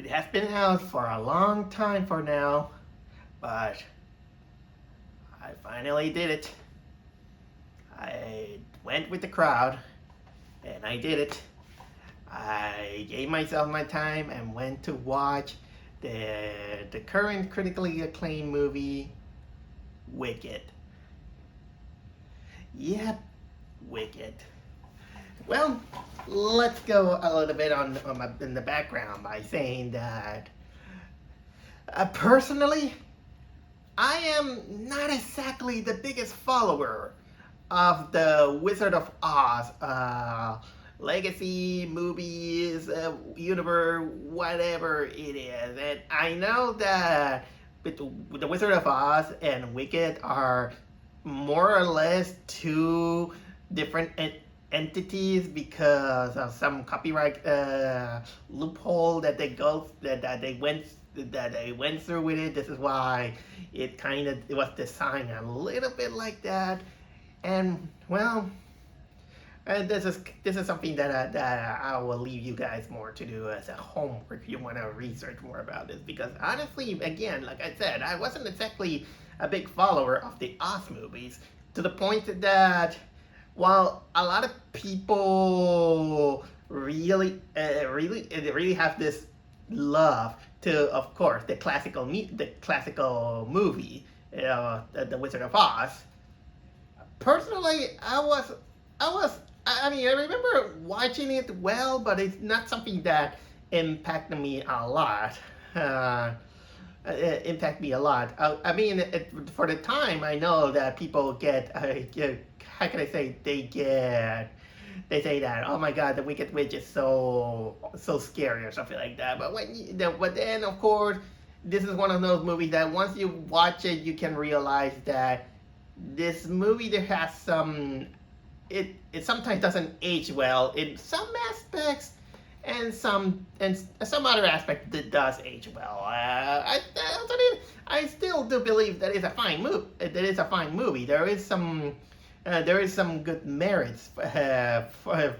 It has been out for a long time for now, but I finally did it. I went with the crowd, and I did it. I gave myself my time and went to watch the current critically acclaimed movie, Wicked. Yep, Wicked. Well, let's go a little bit in the background by saying that personally, I am not exactly the biggest follower of the Wizard of Oz legacy movies, universe, whatever it is. And I know that the Wizard of Oz and Wicked are more or less two different entities because of some copyright loophole that they went through with it. This is why it was designed a little bit like that. And well, this is something that I will leave you guys more to do as a homework if you want to research more about this. Because honestly, again, like I said, I wasn't exactly a big follower of the Oz movies, to the point that while a lot of people really have this love to, of course, the classical movie, the Wizard of Oz. Personally, I mean, I remember watching it well, but it's not something that impacted me a lot. Impact me a lot. I mean, for the time, I know that people get how can I say, they say that, oh my god, the Wicked Witch is so scary or something like that. But then of course, this is one of those movies that once you watch it, you can realize that this movie there has some, it sometimes doesn't age well in some aspects, and some other aspects that does age well. I still do believe that it's a fine movie. There is some good merits for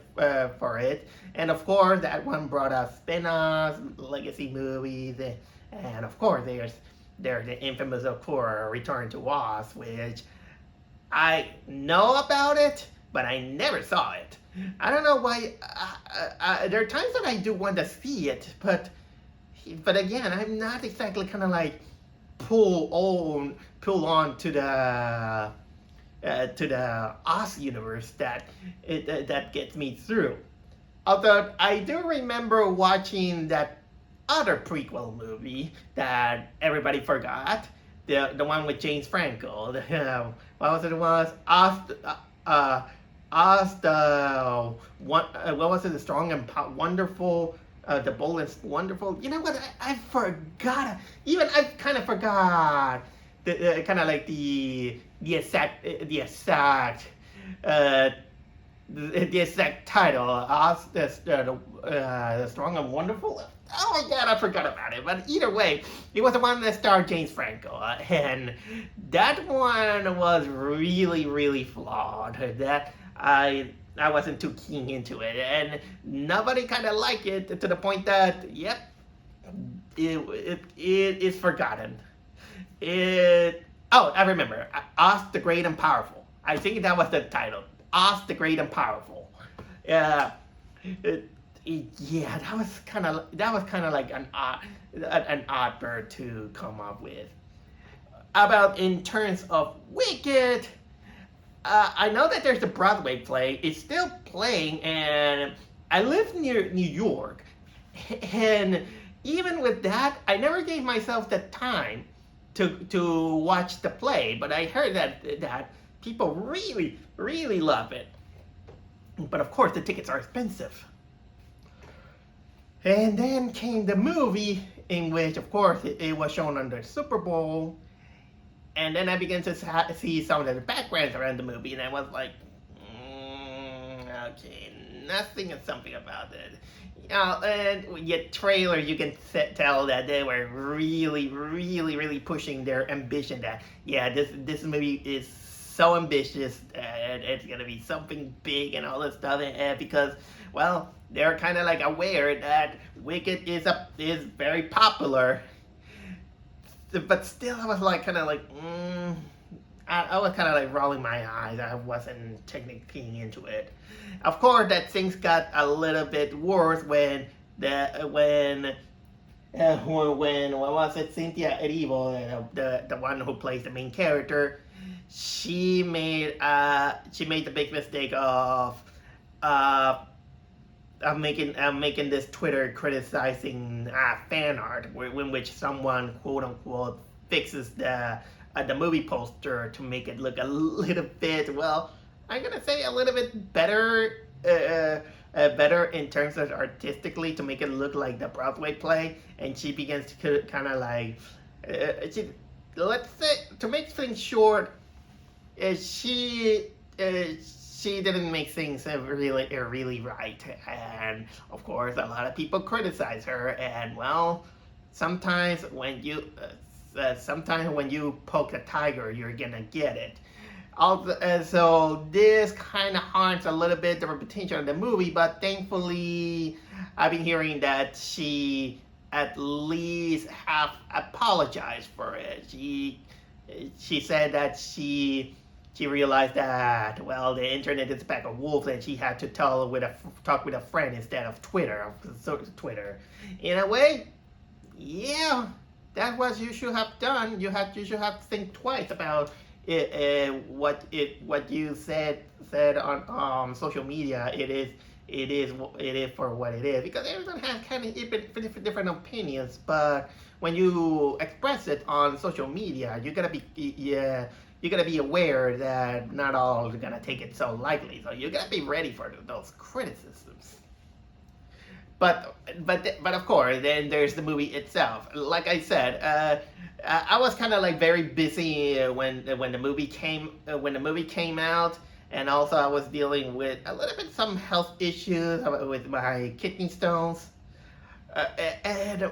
it, and of course that one brought us spin-offs, legacy movies, and of course there's the infamous, of course, Return to Oz, which I know about it, but I never saw it. I don't know why. There are times that I do want to see it, but again, I'm not exactly kind of like pull on to the Oz universe that gets me through. Although I do remember watching that other prequel movie that everybody forgot, the one with James Franco. What was it? It was Oz the one. What was it? The Strong and Wonderful. The Bold and Wonderful. You know what? I forgot. Even I kind of forgot. Kind of like the exact title. Oz the Strong and Wonderful. Oh my god, I forgot about it. But either way, it was the one that starred James Franco, and that one was really flawed. That I wasn't too keen into it, and nobody kind of liked it, to the point that yep, it is forgotten. Oh, I remember. Oz the Great and Powerful. I think that was the title. Oz the Great and Powerful. Yeah. Yeah, that was kind of like an odd bird to come up with. About in terms of Wicked, I know that there's a Broadway play. It's still playing, and I live near New York, and even with that, I never gave myself the time to watch the play. But I heard that people really love it. But of course, the tickets are expensive. And then came the movie, in which, of course, it was shown on the Super Bowl. And then I began to see some of the backgrounds around the movie, and I was like, okay, nothing is something about it. And yet trailer, you can tell that they were really pushing their ambition. That yeah, this movie is so ambitious, and it's gonna be something big and all this stuff. And because well, they're kind of like aware that Wicked is very popular, but still I was like kind of like I was kind of like rolling my eyes. I wasn't technically into it. Of course, that things got a little bit worse when what was it? Cynthia Erivo, the one who plays the main character, she made the big mistake uh, making this Twitter criticizing fan art, in which someone quote unquote fixes the movie poster to make it look a little bit, well, I'm gonna say a little bit better. Better in terms of artistically, to make it look like the Broadway play, and she begins to kind of like, let's say, to make things short, she didn't make things really right, and of course a lot of people criticize her, and well, sometimes when you poke a tiger, you're gonna get it. So this kind of harms a little bit the reputation of the movie, but thankfully I've been hearing that she at least have apologized for it. She said that she realized that, well, the internet is a pack of wolves, and she had to talk with a friend instead of Twitter. In a way, yeah, that's what you should have done. You should have to think twice about what you said on social media. It is for what it is, because everyone has kind of different opinions. But when you express it on social media, you gotta be aware that not all are gonna take it so lightly. So you gotta be ready for those criticisms. But of course, then there's the movie itself. Like I said, I was kind of like very busy when the movie came out, and also I was dealing with a little bit some health issues with my kidney stones, and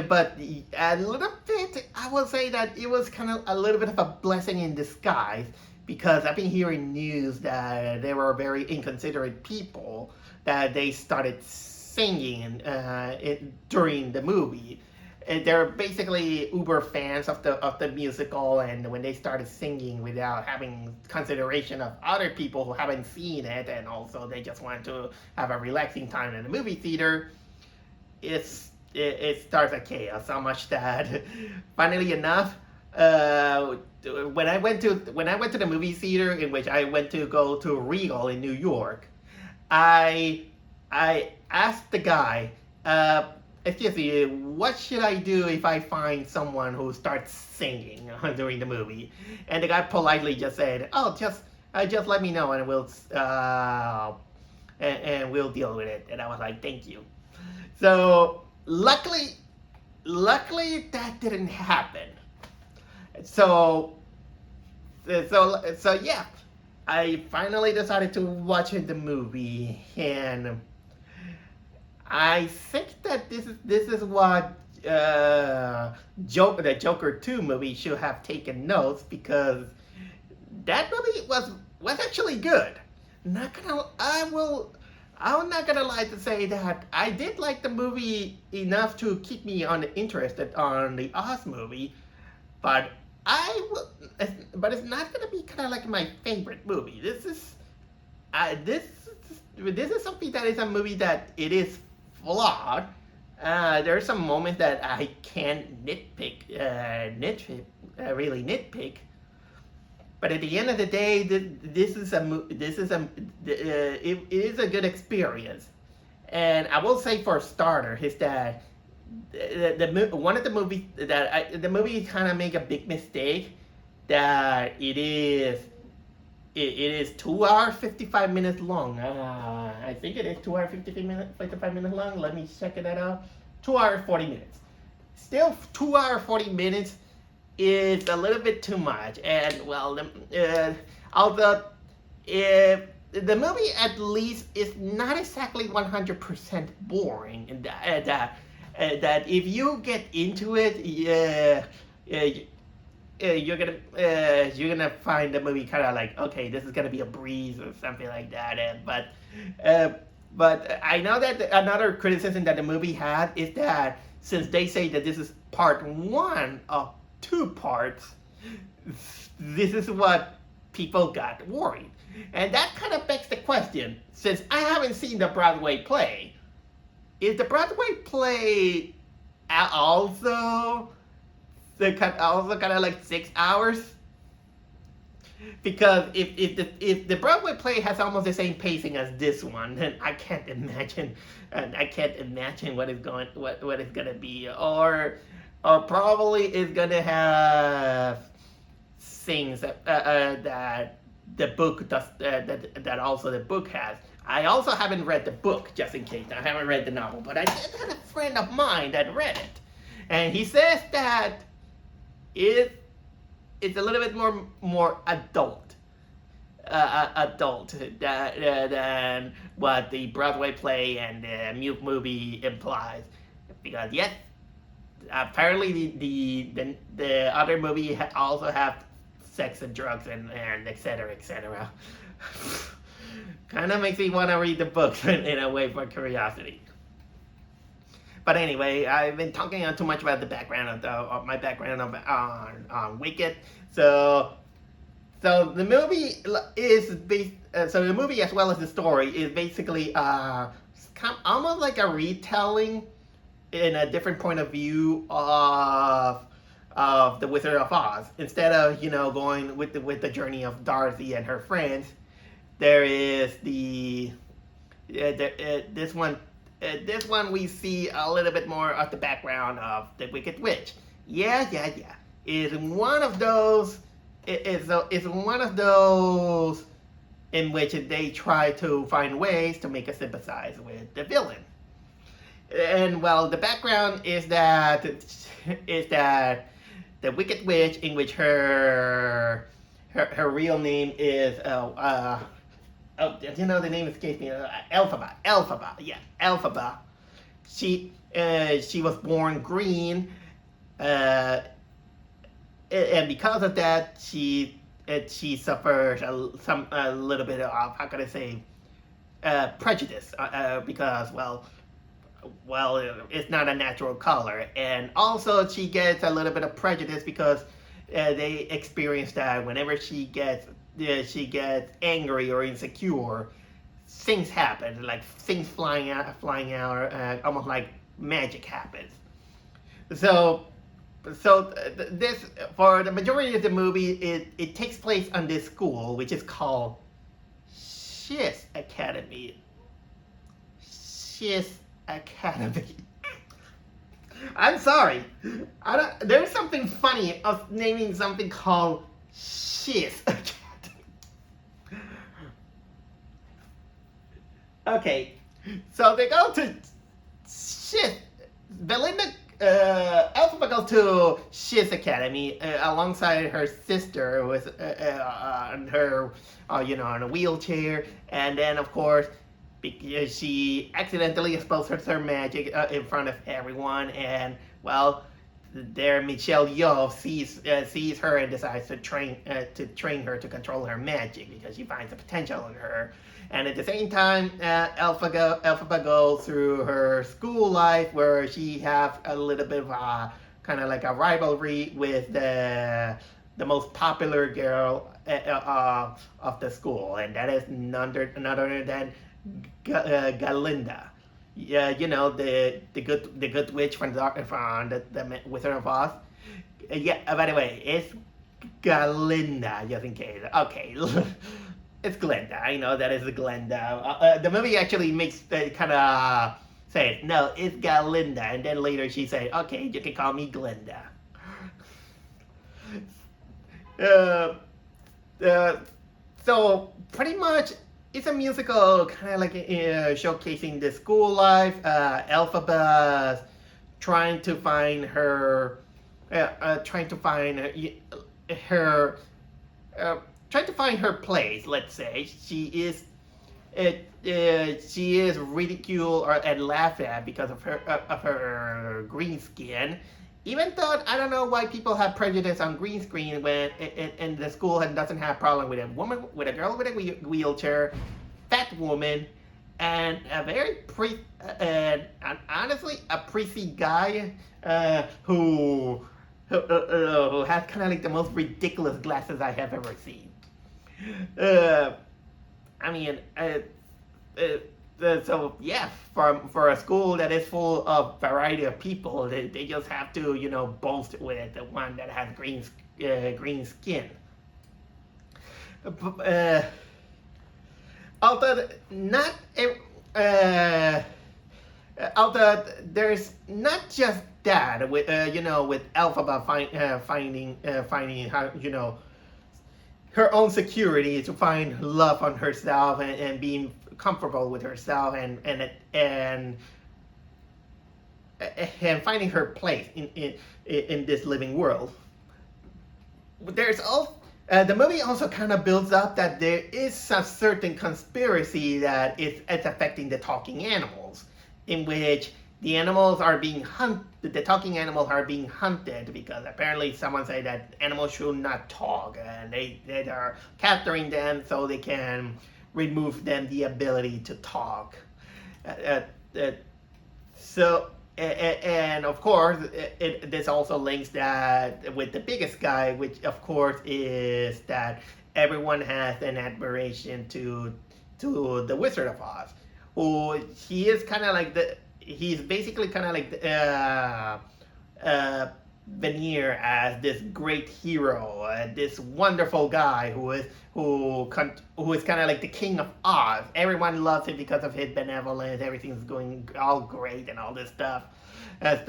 but a little bit, I will say that it was kind of a little bit of a blessing in disguise, because I've been hearing news that there were very inconsiderate people that they started singing during the movie. They're basically uber fans of the musical, and when they started singing without having consideration of other people who haven't seen it, and also they just want to have a relaxing time in the movie theater, it starts a chaos so much that funnily enough, when I went to the movie theater, in which I went to go to Regal in New York, I asked the guy, excuse me, what should I do if I find someone who starts singing during the movie? And the guy politely just said, oh, just let me know, and we'll deal with it. And I was like, thank you. So luckily that didn't happen. So yeah, I finally decided to watch the movie, and I think that this is what the Joker 2 movie should have taken notes, because that movie was actually good. I'm not gonna lie to say that I did like the movie enough to keep me interested on the Oz movie, but it's not gonna be kind of like my favorite movie. This is something that is a movie that it is flawed. There are some moments that I can't really nitpick. But at the end of the day, it is a good experience. And I will say, for a starter, is that the movie kind of make a big mistake, that it is 2 hours 55 minutes long. I think it is 2 hours 55 minutes long. Let me check that out. 2 hours 40 minutes. Still, 2 hours 40 minutes is a little bit too much. And well, although the movie at least is not exactly 100% boring, and that if you get into it, you're gonna find the movie kind of like, okay, this is gonna be a breeze or something like that. But But I know that another criticism that the movie had is that since they say that this is part one of two parts, this is what people got worried. And that kind of begs the question, since I haven't seen the Broadway play, is the Broadway play also kind of like 6 hours? Because if the Broadway play has almost the same pacing as this one, then I can't imagine what it's gonna be, or probably it's gonna have things that the book does, that also the book has. I also haven't read the book, just in case. I haven't read the novel, but I did have a friend of mine that read it, and he says that it's a little bit more adult than what the Broadway play and the movie implies. Because yes, apparently the other movie also have sex and drugs and etc. etc. Kind of makes me want to read the books in a way for curiosity. But anyway, I've been talking too much about the background of my background on Wicked. So the movie is based. So the movie, as well as the story, is basically almost like a retelling in a different point of view of the Wizard of Oz. Instead of going with the journey of Dorothy and her friends, there is this one. This one we see a little bit more of the background of the Wicked Witch. Yeah. Is one of those. Is one of those in which they try to find ways to make us sympathize with the villain. And well, the background is that the Wicked Witch, in which her real name is the name escapes me. Elphaba. Yeah, Elphaba. She was born green, and because of that, she suffers a little bit of, how can I say, prejudice, because it's not a natural color, and also she gets a little bit of prejudice because they experience that whenever she gets angry or insecure, things happen, like things flying out, almost like magic happens. So this, for the majority of the movie, it takes place on this school, which is called Shiz Academy. Shiz Academy. I'm sorry. There's something funny of naming something called Shiz Academy. Okay, so they go to Elphaba goes to Shiz Academy alongside her sister, who is on a wheelchair, and then of course because she accidentally exposed her magic in front of everyone, and there Michelle Yeoh sees her and decides to train her to control her magic because she finds the potential in her. And at the same time, Elphaba goes through her school life where she has a little bit of a kind of like a rivalry with the most popular girl of the school, and that is none other than Galinda. Yeah, the good witch from the Wizard of Oz. Yeah, by the way, it's Galinda, just in case. Okay. It's Glenda. I know that is Glenda. The movie actually makes kind of say, no, it's Galinda, and then later she said, okay, you can call me Glenda. So pretty much, it's a musical, kind of like showcasing the school life. Elphaba trying to find her place. Let's say she is ridiculed and laughed at because of her green skin. Even though I don't know why people have prejudice on green screen when in the school and doesn't have problem with a girl with a wheelchair, fat woman, and a very and honestly a prissy guy who has kind of like the most ridiculous glasses I have ever seen. Uh, I mean, so yeah, for a school that is full of variety of people, they just have to boast with the one that has green skin. Uh, although not uh, although there's not just that with with Elphaba finding how her own security to find love on herself and being comfortable with herself and finding her place in this living world. There's also the movie also kind of builds up that there is a certain conspiracy that it's affecting the talking animals, in which the animals are being hunted. The talking animals are being hunted because apparently someone said that animals should not talk, and they are capturing them so they can remove them the ability to talk. Uh, uh, so and of course this also links that with the biggest guy, which of course is that everyone has an admiration to the Wizard of Oz, who he is kind of like he's basically kind of like veneer as this great hero, this wonderful guy who is kind of like the king of Oz. Everyone loves him because of his benevolence. Everything's going all great and all this stuff, like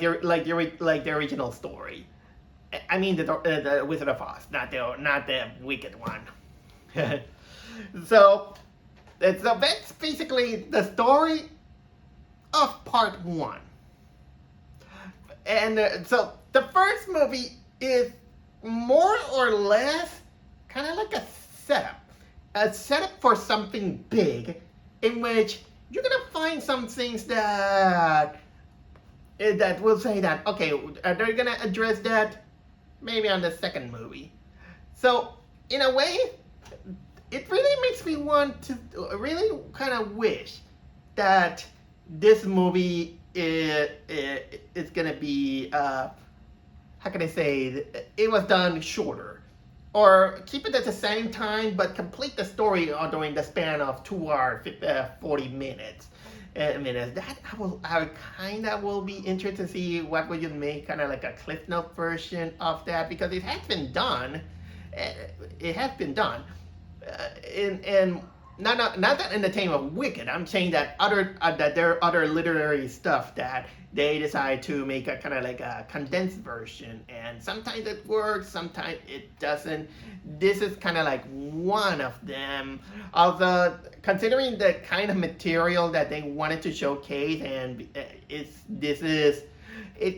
the original story. I mean the Wizard of Oz, not the wicked one. so that's basically the story of part one. And so the first movie is more or less kind of like a setup for something big, in which you're gonna find some things that will say that okay, they're gonna address that maybe on the second movie. So in a way, it really makes me want to really kind of wish that this movie is gonna be how can I say it was done shorter, or keep it at the same time but complete the story during the span of 2 hours 40 minutes. That I kind of will be interested to see what would you make kind of like a Cliff Note version of that, because it has been done. It has been done, and not that in the name of Wicked. I'm saying that that there are other literary stuff that they decide to make a kind of like a condensed version, and sometimes it works, sometimes it doesn't. This is kind of like one of them. Although considering the kind of material that they wanted to showcase, and it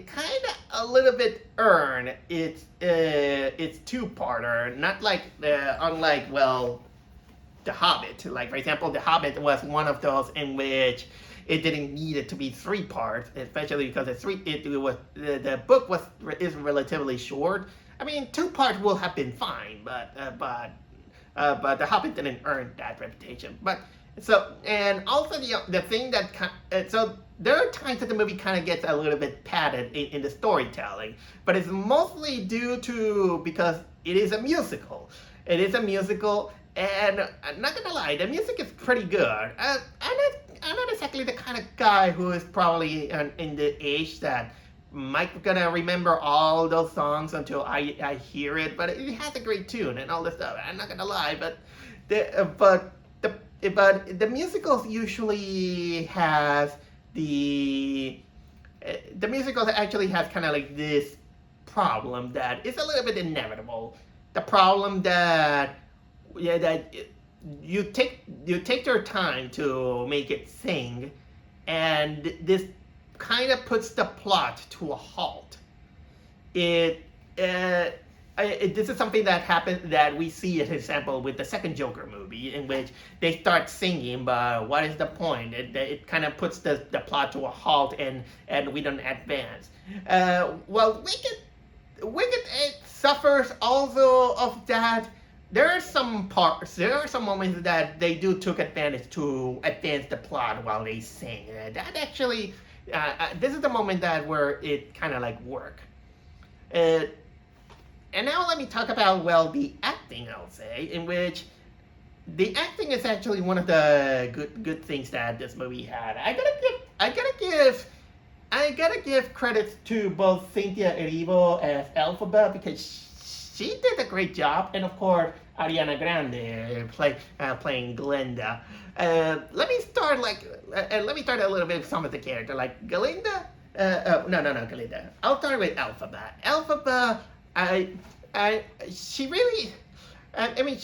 kind of a little bit earned it's two-parter, not like unlike The Hobbit. Like for example, The Hobbit was one of those in which it didn't need it to be 3 parts, especially because the book is relatively short. I mean, 2 parts will have been fine, but The Hobbit didn't earn that reputation. But so, and also the thing that so there are times that the movie kind of gets a little bit padded in the storytelling, but it's mostly due to because it is a musical. It is a musical. And I'm not gonna lie, the music is pretty good. I'm not exactly the kind of guy who is probably in the age that might gonna remember all those songs until I hear it, but it has a great tune and all this stuff. I'm not gonna lie, but the musicals usually has the musicals actually has kind of like this problem that is a little bit inevitable. The problem that you take your time to make it sing, and this kind of puts the plot to a halt. This is something that happened that we see as an example with the second Joker movie, in which they start singing, but what is the point? It kind of puts the plot to a halt, and we don't advance. Wicked it suffers also of that, there are some parts, there are some moments that they do took advantage to advance the plot while they sing. That actually, this is the moment that where it kind of like work. Uh, and now let me talk about, well, the acting, I'll say, in which the acting is actually one of the good things that this movie had. I gotta give credits to both Cynthia Erivo as Elphaba because she did a great job, and of course Ariana Grande playing Glinda. Let me start a little bit with some of the characters like Glinda. No, Glinda. I'll start with Elphaba. Elphaba, I, she really, I mean,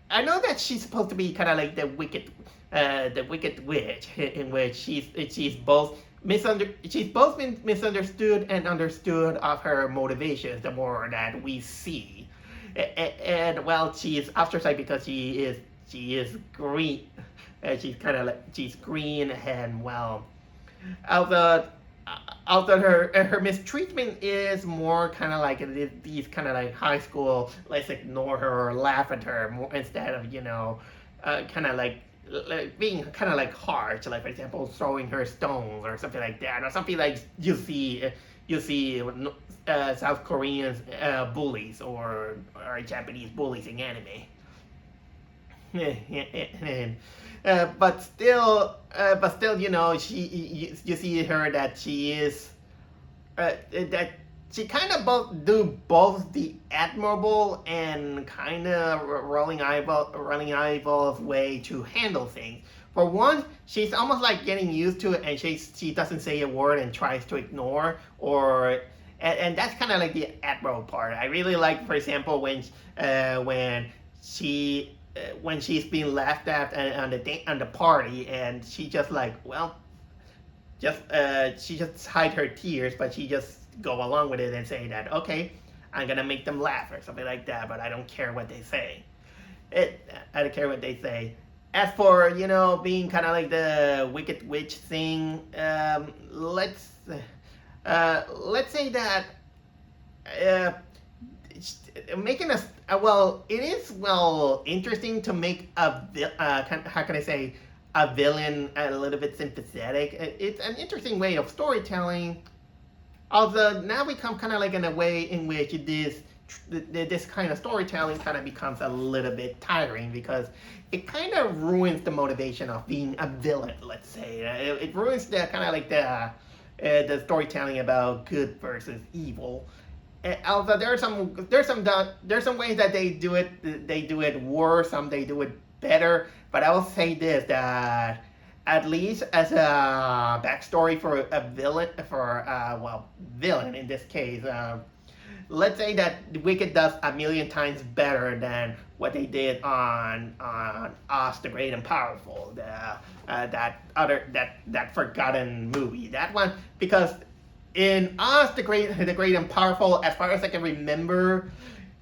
I know that she's supposed to be kind of like the wicked witch, in which she's both misunderstood and understood of her motivations. The more that we see, and well, she's ostracized because she is green. She's green, and well, although her mistreatment is more kind of like these kind of like high school, let's ignore her or laugh at her more, instead of kind of like being kind of like harsh, like for example throwing her stones or something like that, or something like you see South Korean bullies or Japanese bullies in anime. But still, you see her that she is that she kind of both the admirable and kind of rolling eyeballs way to handle things. For one, she's almost like getting used to it, and she doesn't say a word and tries to ignore, and that's kind of like the admirable part. I really like, for example, she when she's being laughed at on the party, and she just like, well, she just hide her tears, but she just go along with it and say that, okay, I'm gonna make them laugh or something like that, but I don't care what they say. I don't care what they say. As for being kind of like the wicked witch thing, let's say that uh, making us well, it is interesting to make how can I say, a villain a little bit sympathetic. It's an interesting way of storytelling. Although now we come kind of like in a way in which this kind of storytelling kind of becomes a little bit tiring because it kind of ruins the motivation of being a villain. Let's say it ruins the kind of like the storytelling about good versus evil. Although there's some ways that they do it worse, some they do it better. But I will say this, that at least as a backstory for a villain, villain in this case, let's say that Wicked does a million times better than what they did on Oz the Great and Powerful, that forgotten movie. That one, because in Oz the Great and Powerful, as far as I can remember,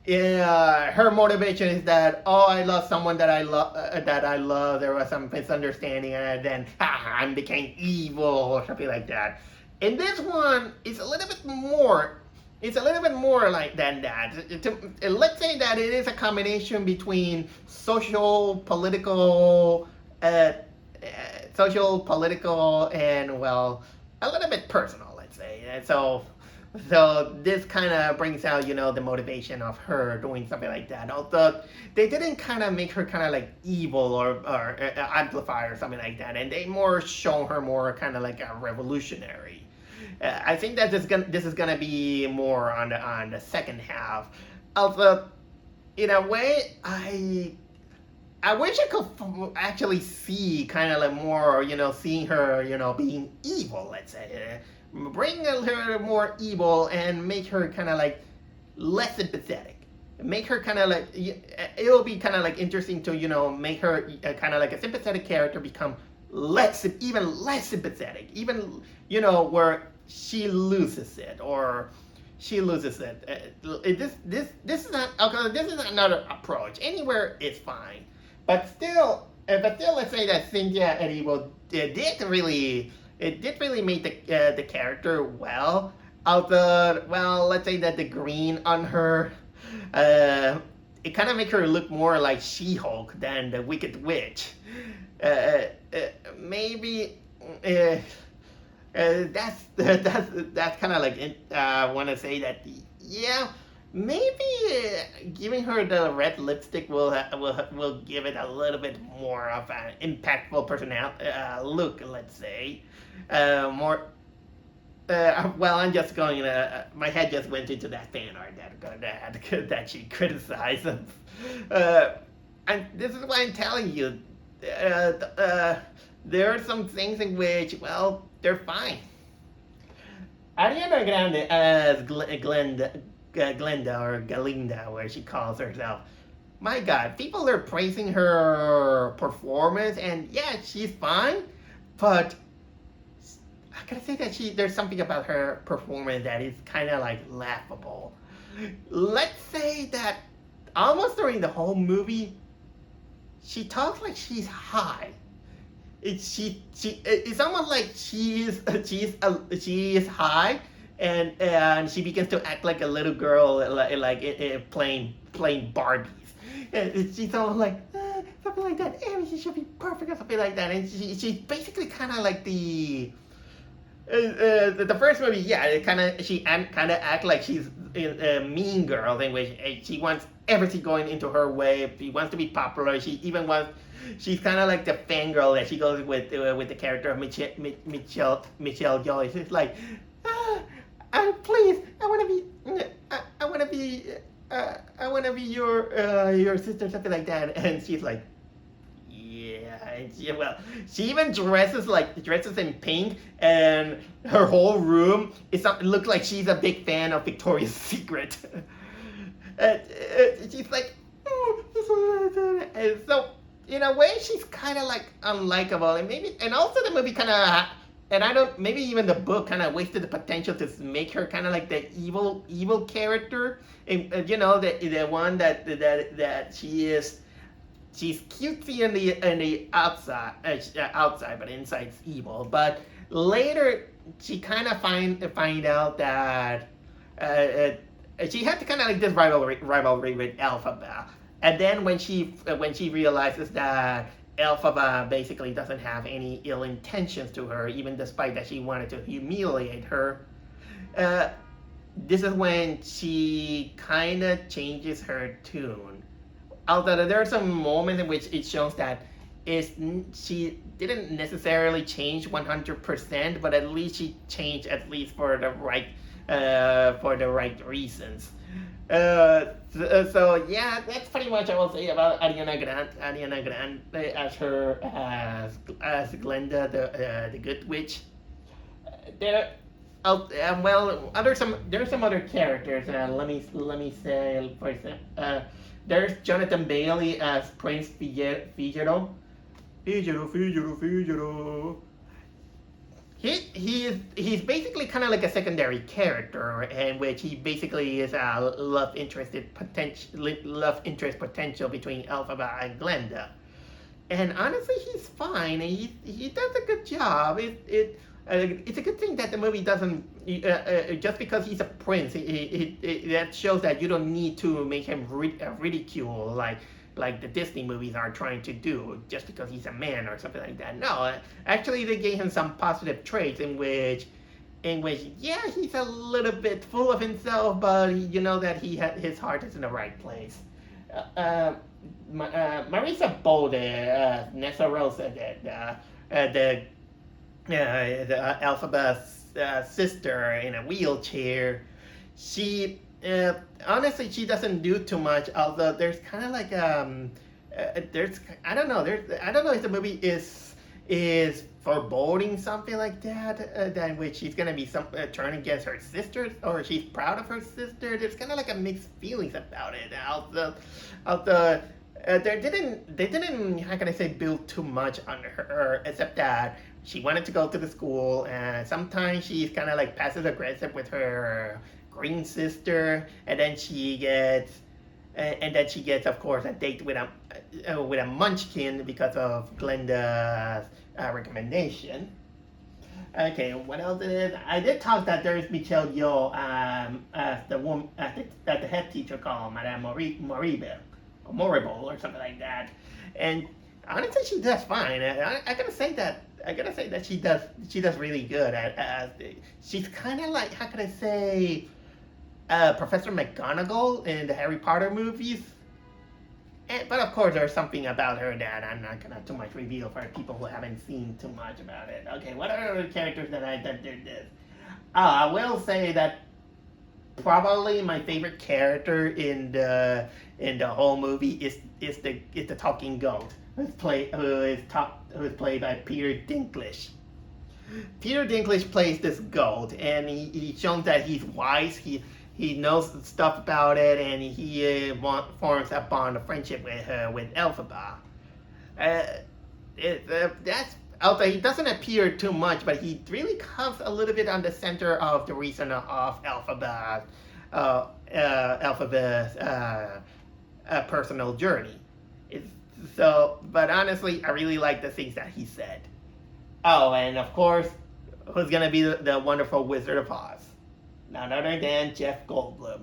her motivation is that, oh, I lost someone that I love. There was some misunderstanding, and then I became evil or something like that. In this one, it's a little bit more. It's a little bit more like than that. Let's say that it is a combination between social, political, and well, a little bit personal. Let's say. And so this kind of brings out, the motivation of her doing something like that. Although they didn't kind of make her kind of like evil or amplify or something like that, and they more show her more kind of like a revolutionary. I think that this is gonna be more on the second half. Although, in a way, I wish I could actually see kind of like more, seeing her, being evil. Let's say. Bring her more evil and make her kind of like less sympathetic. Make her kind of like, it'll be kind of like interesting to make her kind of like a sympathetic character become even less sympathetic, even where she loses it. This is not okay. This is another approach. Anywhere is fine, but still, let's say that Cynthia Erivo did really make the character well. Although, well, let's say that the green on her, it kind of makes her look more like She-Hulk than the Wicked Witch. Maybe that's kind of like I want to say that, yeah, maybe giving her the red lipstick will give it a little bit more of an impactful personality look, let's say. More. Well, I'm just going. My head just went into that fan art that she criticized. And this is why I'm telling you. There are some things in which, well, they're fine. Ariana Grande as Glenda or Galinda, where she calls herself. My God, people are praising her performance, and yeah, she's fine, but I gotta say that there's something about her performance that is kind of like laughable. Let's say that almost during the whole movie, she talks like she's high. It's almost like she is high, and she begins to act like a little girl, like playing Barbies. And she's almost like something like that. Everything should be perfect or something like that. And she's basically kind of like the first movie, yeah, she kind of act like she's a mean girl in which she wants everything going into her way. She wants to be popular. She's kind of like the fangirl that she goes with the character of Michelle Joyce. It's like, please, I want to be your sister, something like that. And she's like, yeah, well, she even dresses in pink, and her whole room looks like she's a big fan of Victoria's Secret. She's like, and so in a way, she's kind of like unlikable, and also the movie kind of, maybe even the book kind of wasted the potential to make her kind of like the evil character, and the one that she is. She's cutesy in the outside, but inside's evil. But later, she kind of find out that she had to kind of like this rivalry with Elphaba, and then when she realizes that Elphaba basically doesn't have any ill intentions to her, even despite that she wanted to humiliate her, this is when she kind of changes her tune. Although there are some moments in which it shows that she didn't necessarily change 100%, but at least she changed at least for the right reasons. So yeah, that's pretty much I will say about Ariana Grande as Glenda, the Good Witch. There are some other characters. Let me say, for example, there's Jonathan Bailey as Prince Figaro. He's basically kind of like a secondary character, in which he basically is a love interest potential between Elphaba and Glenda. And honestly, he's fine. He does a good job. It's a good thing that the movie doesn't just because he's a prince. That shows that you don't need to make him ridicule like the Disney movies are trying to do just because he's a man or something like that. No, actually they gave him some positive traits in which yeah, he's a little bit full of himself, but that his heart is in the right place. Marisa Bolde, Nessa Rosa, the Elphaba's sister in a wheelchair. She honestly, she doesn't do too much. Although there's kind of like I don't know if the movie is foreboding something like that, in which she's gonna be turning against her sister, or she's proud of her sister. There's kind of like a mixed feelings about it. They didn't how can I say build too much on her, except that she wanted to go to the school, and sometimes she's kind of like passive aggressive with her green sister, and then she gets of course a date with a munchkin because of Glenda's recommendation. Okay, what else is? I did talk that there's Michelle Yeoh as the head teacher called Madame Moribe. memorable or something like that. And honestly, she does fine. I gotta say that. She does really good she's kind of like, how can I say, Professor McGonagall in the Harry Potter movies. But of course, there's something about her that I'm not gonna too much reveal for people who haven't seen too much about it. Okay, what are other characters that did this? I will say that probably my favorite character in the whole movie is the talking goat, who's played by Peter Dinklage. Peter Dinklage plays this goat, and he shows that he's wise. He knows stuff about it, and he forms a bond of friendship with Elphaba. That's although he doesn't appear too much, but he really comes a little bit on the center of the reason of Elphaba's personal journey. But honestly, I really like the things that he said. Oh, and of course, who's gonna be the wonderful Wizard of Oz? None other than Jeff Goldblum.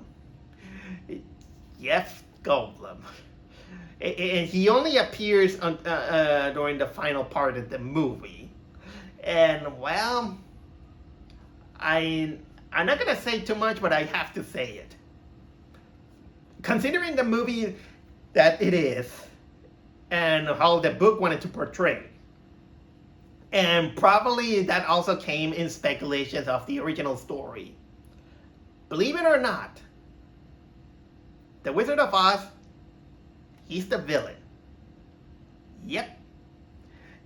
Jeff Goldblum. And he only appears during the final part of the movie. And, well, I'm not going to say too much, but I have to say it. Considering the movie that it is, and how the book wanted to portray, and probably that also came in speculations of the original story. Believe it or not, the Wizard of Oz, he's the villain. Yep.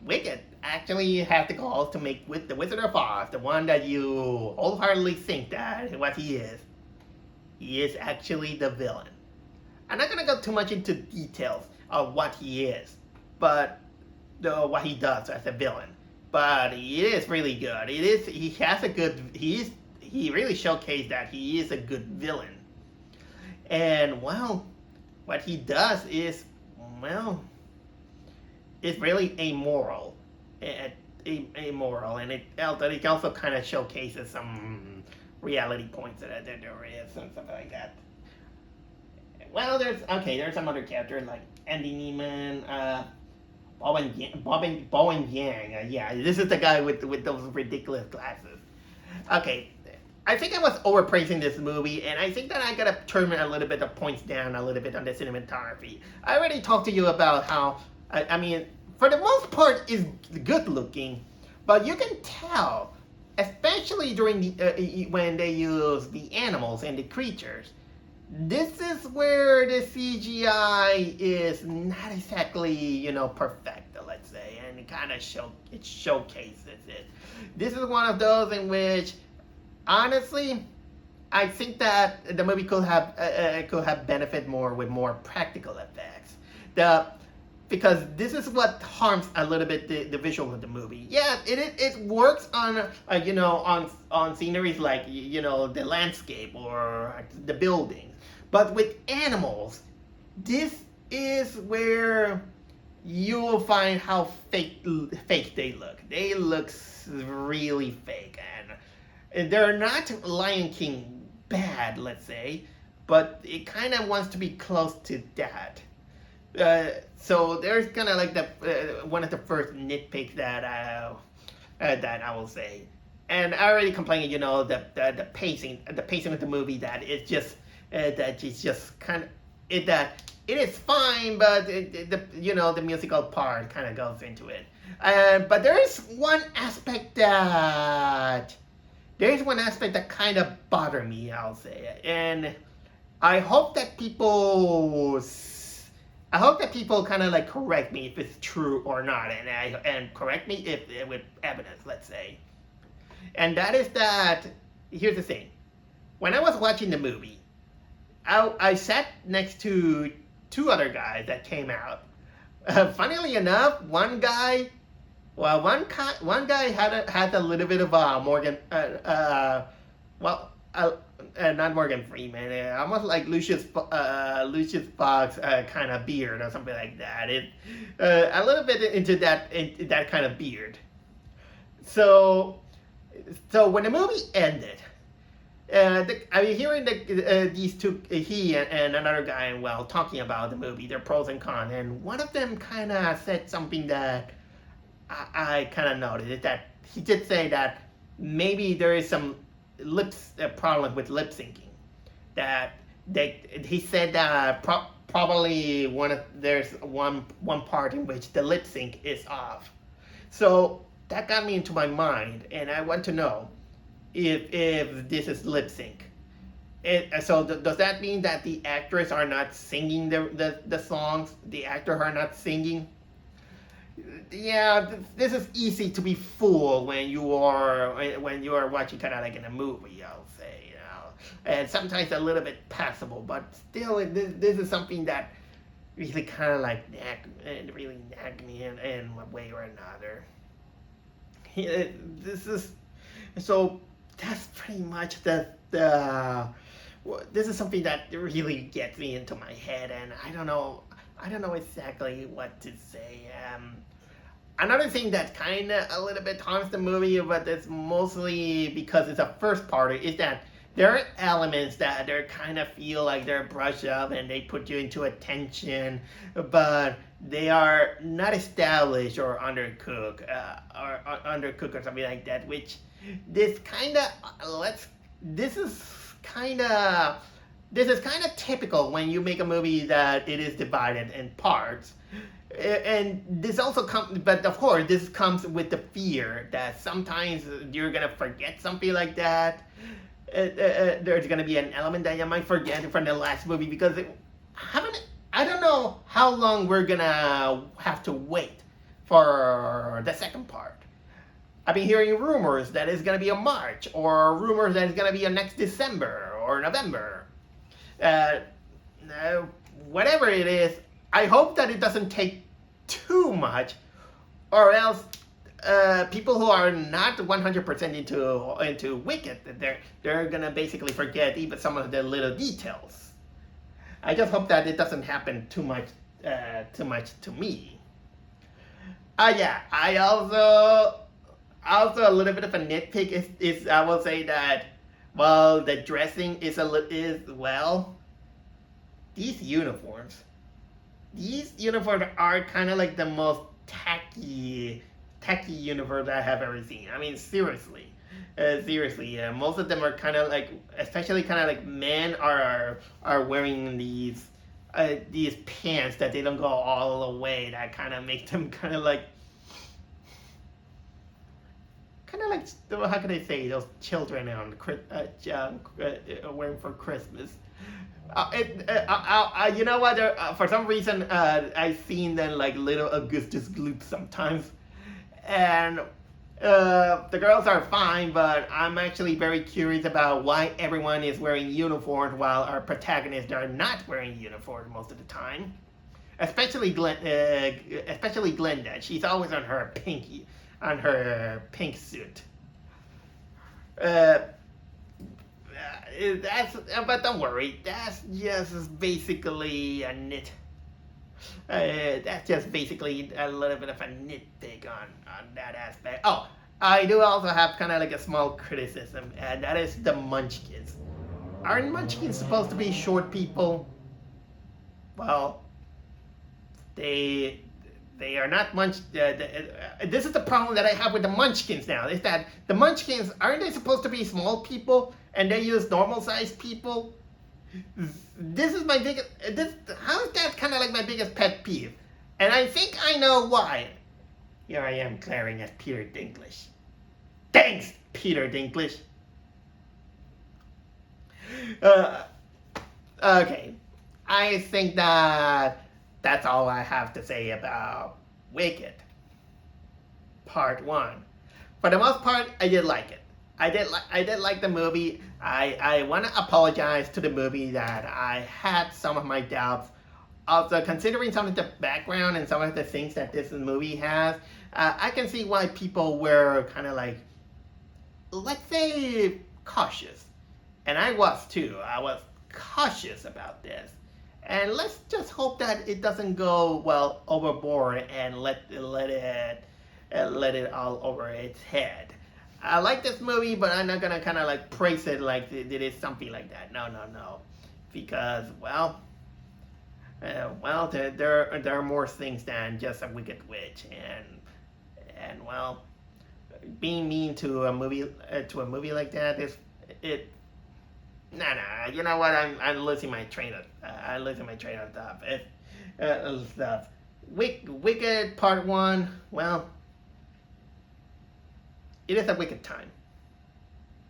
Wicked actually had the calls to make with the Wizard of Oz, the one that you wholeheartedly think that what he is. He is actually the villain. I'm not gonna go too much into details of what he is, but what he does as a villain. But he is really good. He really showcased that he is a good villain. And, well, what he does is, well, it's really amoral. Amoral, and it also kind of showcases some reality points that there is and stuff like that. Well, there's some other characters like Andy Neiman, Bowen Yang. Yeah, this is the guy with those ridiculous glasses. Okay, I think I was overpraising this movie, and I think that I gotta turn a little bit of points down a little bit on the cinematography. I already talked to you about how, I mean, for the most part, is good looking, but you can tell, especially during when they use the animals and the creatures. This is where the CGI is not exactly, perfect, let's say, and it kind of showcases it. This is one of those in which, honestly, I think that the movie could have benefit more with more practical effects. Because this is what harms a little bit the visual of the movie. Yeah, it works on on sceneries like the landscape or the buildings, but with animals, this is where you will find how fake they look. They look really fake, and they're not Lion King bad, let's say, but it kind of wants to be close to that. So there's kind of like one of the first nitpicks that I will say, and I already complained, the pacing of the movie, that it's just kind of that it is fine, but the musical part kind of goes into it. But there's one aspect that kind of bothered me, I'll say, and I hope that people kind of like correct me if it's true or not, and correct me if with evidence, let's say. And that is that, here's the thing. When I was watching the movie, I sat next to two other guys that came out. Funnily enough, one guy had a little bit of not Morgan Freeman, almost like Lucius Fox kind of beard or something like that. A little bit into that kind of beard. So when the movie ended, I'm hearing these two, he and another guy, well, talking about the movie, their pros and cons, and one of them kind of said something that I kind of noticed, is that he did say that maybe there is some problem with lip syncing. That he said that probably there's one part in which the lip sync is off. So that got me into my mind, and I want to know if this is lip sync. Does that mean that the actors are not singing the songs? The actors are not singing? Yeah, this is easy to be fooled when you are watching kind of like in a movie, I'll say, and sometimes a little bit passable, but still, this is something that really kind of like nagged me in one way or another. This is so. That's pretty much this is something that really gets me into my head, and I don't know exactly what to say. Another thing that kind of a little bit haunts the movie, but it's mostly because it's a first party, is that there are elements that they kind of feel like they're brushed up and they put you into attention, but they are not established or undercooked or something like that. Which this kind of this is kind of typical when you make a movie that it is divided in parts. And this also comes, but of course, this comes with the fear that sometimes you're gonna forget something like that. There's gonna be an element that you might forget from the last movie because I don't know how long we're gonna have to wait for the second part. I've been hearing rumors that it's gonna be a March, or rumors that it's gonna be a next December or November. Whatever it is, I hope that it doesn't take too much, or else people who are not 100% into Wicked, they're gonna basically forget even some of the little details. I just hope that it doesn't happen too much to me. Yeah, I also a little bit of a nitpick is I will say that, well, the dressing is these uniforms. These uniforms are kind of like the most tacky uniforms I have ever seen. I mean, seriously, most of them are kind of like, especially kind of like men are wearing these pants that they don't go all the way. That kind of make them kind of like how can I say, those children on wearing for Christmas. You know what? For some reason, I've seen them like little Augustus glutes sometimes, and the girls are fine, but I'm actually very curious about why everyone is wearing uniforms while our protagonists are not wearing uniforms most of the time. Especially Glenda. She's always on her pink suit. But don't worry, that's just basically a nit. That's just basically a little bit of a nitpick on that aspect. Oh, I do also have kind of like a small criticism, and that is the Munchkins. Aren't Munchkins supposed to be short people? Well, they are not this is the problem that I have with the Munchkins now, is that the Munchkins, aren't they supposed to be small people, and they use normal sized people? This is my biggest, how is that kind of like my biggest pet peeve? And I think I know why. Here I am glaring at Peter Dinklage. Thanks, Peter Dinklage. Okay, I think that's all I have to say about Wicked Part 1. For the most part, I did like it. I did like the movie. I want to apologize to the movie that I had some of my doubts. Also, considering some of the background and some of the things that this movie has, I can see why people were kind of like, let's say, cautious. And I was too. I was cautious about this. And let's just hope that it doesn't go, well, overboard and let it all over its head. I like this movie, but I'm not gonna kind of like praise it like it is something like that. No, no, no, because there are more things than just a wicked witch, and well, being mean to a movie like that is it. Nah. You know what? I'm losing my train of thought. Stuff. Wicked Part 1. Well, it is a wicked time.